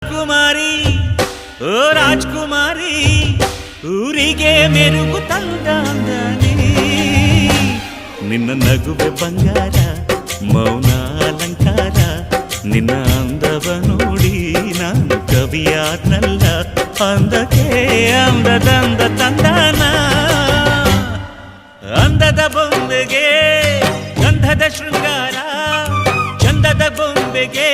ರಾಜ್ಕುಮಾರಿ ಓ ರಾಜ್ಕುಮಾರಿ ಊರಿಗೆ ಮೆರುಗು ತಂದಾನಿ ನಿನ್ನ ನಗುವೆ ಬಂಗಾರ ಮೌನ ಅಲಂಕಾರ ನಿನ್ನ ಅಂದವ ನೋಡಿ ನಾನು ಕವಿಯಾದ್ನಲ್ಲ ಅಂದಕ್ಕೆ ಅಂದದಂದ ತಂದಾನ ಅಂದದ ಬೊಂಬೆಗೆ ಗಂಧದ ಶೃಂಗಾರ ಚಂದದ ಬೊಂಬೆಗೆ